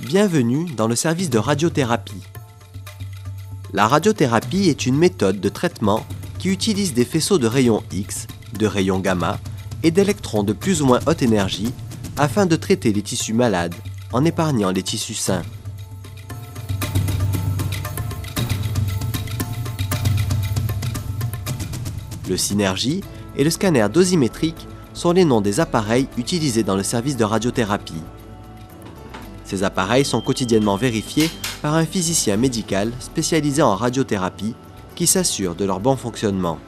Bienvenue dans le service de radiothérapie. La radiothérapie est une méthode de traitement qui utilise des faisceaux de rayons X, de rayons gamma et d'électrons de plus ou moins haute énergie afin de traiter les tissus malades en épargnant les tissus sains. Le Synergie et le scanner dosimétrique sont les noms des appareils utilisés dans le service de radiothérapie. Ces appareils sont quotidiennement vérifiés par un physicien médical spécialisé en radiothérapie qui s'assure de leur bon fonctionnement.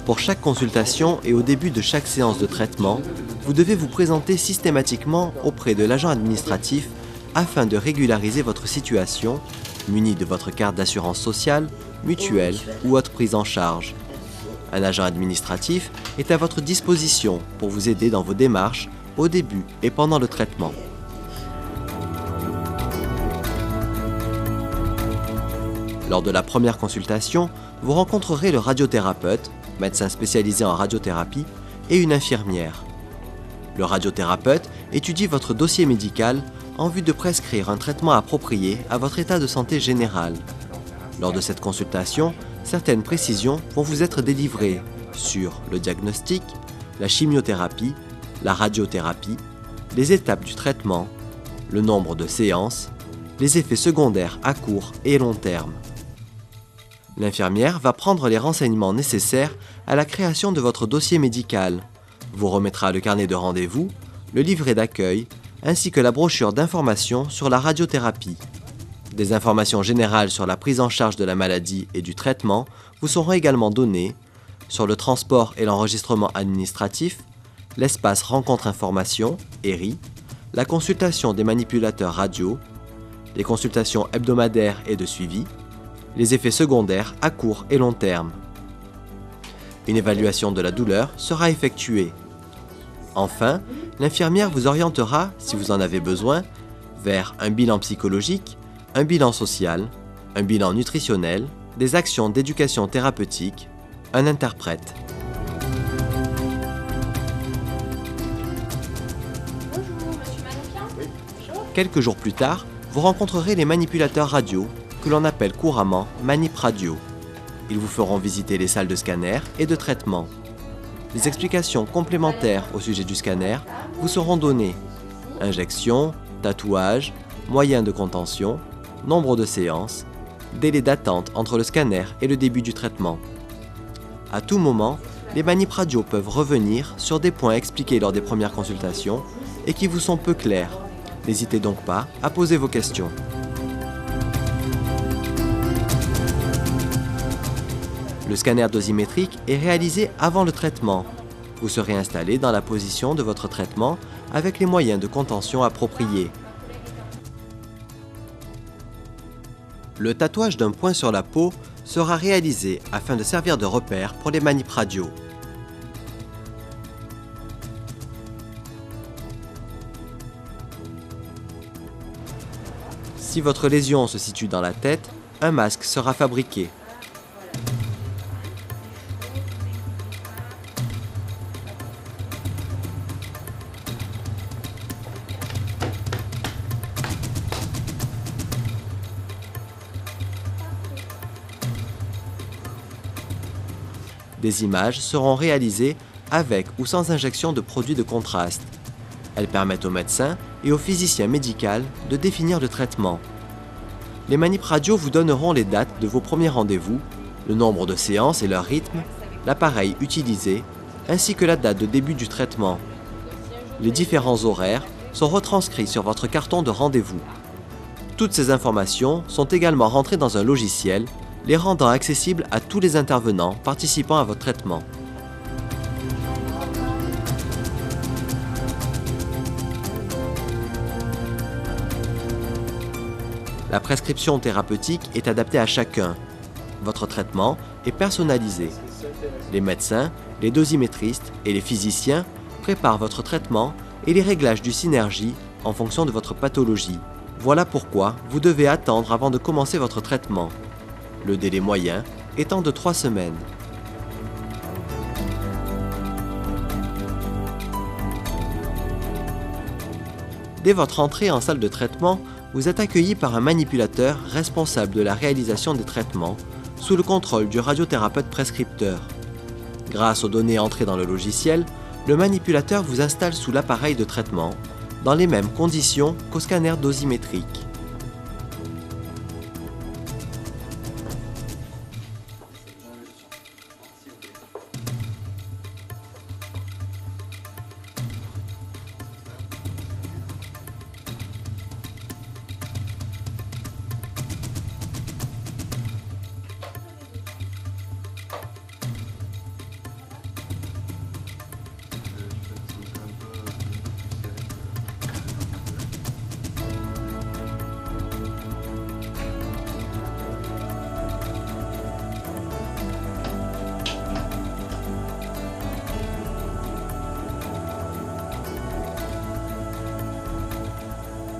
Pour chaque consultation et au début de chaque séance de traitement, vous devez vous présenter systématiquement auprès de l'agent administratif afin de régulariser votre situation, muni de votre carte d'assurance sociale, mutuelle ou autre prise en charge. Un agent administratif est à votre disposition pour vous aider dans vos démarches au début et pendant le traitement. Lors de la première consultation, vous rencontrerez le radiothérapeute, médecin spécialisé en radiothérapie, et une infirmière. Le radiothérapeute étudie votre dossier médical en vue de prescrire un traitement approprié à votre état de santé général. Lors de cette consultation, certaines précisions vont vous être délivrées sur le diagnostic, la chimiothérapie, la radiothérapie, les étapes du traitement, le nombre de séances, les effets secondaires à court et long terme. L'infirmière va prendre les renseignements nécessaires à la création de votre dossier médical, vous remettra le carnet de rendez-vous, le livret d'accueil, ainsi que la brochure d'information sur la radiothérapie. Des informations générales sur la prise en charge de la maladie et du traitement vous seront également données sur le transport et l'enregistrement administratif, l'espace rencontre information, ERI, la consultation des manipulateurs radio, les consultations hebdomadaires et de suivi, les effets secondaires à court et long terme. Une évaluation de la douleur sera effectuée. Enfin, l'infirmière vous orientera, si vous en avez besoin, vers un bilan psychologique, un bilan social, un bilan nutritionnel, des actions d'éducation thérapeutique, un interprète. Bonjour, monsieur Manoukian. Bonjour. Quelques jours plus tard, vous rencontrerez les manipulateurs radio, que l'on appelle couramment manip radio. Ils vous feront visiter les salles de scanner et de traitement. Des explications complémentaires au sujet du scanner vous seront données. Injection, tatouage, moyens de contention, nombre de séances, délai d'attente entre le scanner et le début du traitement. À tout moment, les manip radio peuvent revenir sur des points expliqués lors des premières consultations et qui vous sont peu clairs. N'hésitez donc pas à poser vos questions. Le scanner dosimétrique est réalisé avant le traitement. Vous serez installé dans la position de votre traitement avec les moyens de contention appropriés. Le tatouage d'un point sur la peau sera réalisé afin de servir de repère pour les manip radio. Si votre lésion se situe dans la tête, un masque sera fabriqué. Des images seront réalisées avec ou sans injection de produits de contraste. Elles permettent au médecin et au physicien médical de définir le traitement. Les manip radio vous donneront les dates de vos premiers rendez-vous, le nombre de séances et leur rythme, l'appareil utilisé, ainsi que la date de début du traitement. Les différents horaires sont retranscrits sur votre carton de rendez-vous. Toutes ces informations sont également rentrées dans un logiciel, les rendant accessibles à tous les intervenants participant à votre traitement. La prescription thérapeutique est adaptée à chacun. Votre traitement est personnalisé. Les médecins, les dosimétristes et les physiciens préparent votre traitement et les réglages du Synergie en fonction de votre pathologie. Voilà pourquoi vous devez attendre avant de commencer votre traitement. le délai moyen étant de 3 semaines. Dès votre entrée en salle de traitement, vous êtes accueilli par un manipulateur responsable de la réalisation des traitements, sous le contrôle du radiothérapeute prescripteur. Grâce aux données entrées dans le logiciel, le manipulateur vous installe sous l'appareil de traitement, dans les mêmes conditions qu'au scanner dosimétrique.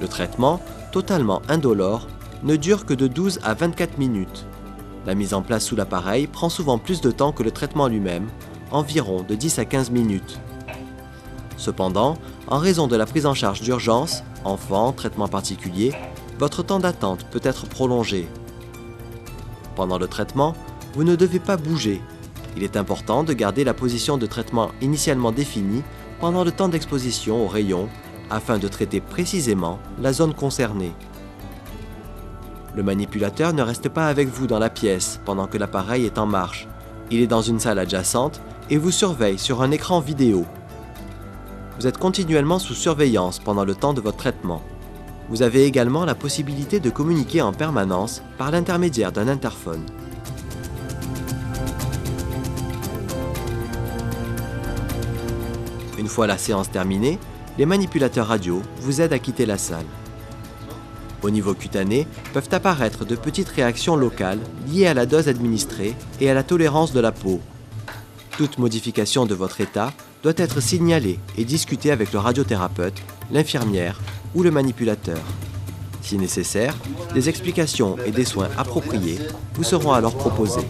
Le traitement, totalement indolore, ne dure que de 12 à 24 minutes. La mise en place sous l'appareil prend souvent plus de temps que le traitement lui-même, environ de 10 à 15 minutes. Cependant, en raison de la prise en charge d'urgence, enfant, traitement particulier, votre temps d'attente peut être prolongé. Pendant le traitement, vous ne devez pas bouger. Il est important de garder la position de traitement initialement définie pendant le temps d'exposition aux rayons afin de traiter précisément la zone concernée. Le manipulateur ne reste pas avec vous dans la pièce pendant que l'appareil est en marche. Il est dans une salle adjacente et vous surveille sur un écran vidéo. Vous êtes continuellement sous surveillance pendant le temps de votre traitement. Vous avez également la possibilité de communiquer en permanence par l'intermédiaire d'un interphone. Une fois la séance terminée, les manipulateurs radio vous aident à quitter la salle. Au niveau cutané, peuvent apparaître de petites réactions locales liées à la dose administrée et à la tolérance de la peau. Toute modification de votre état doit être signalée et discutée avec le radiothérapeute, l'infirmière ou le manipulateur. Si nécessaire, des explications et des soins appropriés vous seront alors proposés.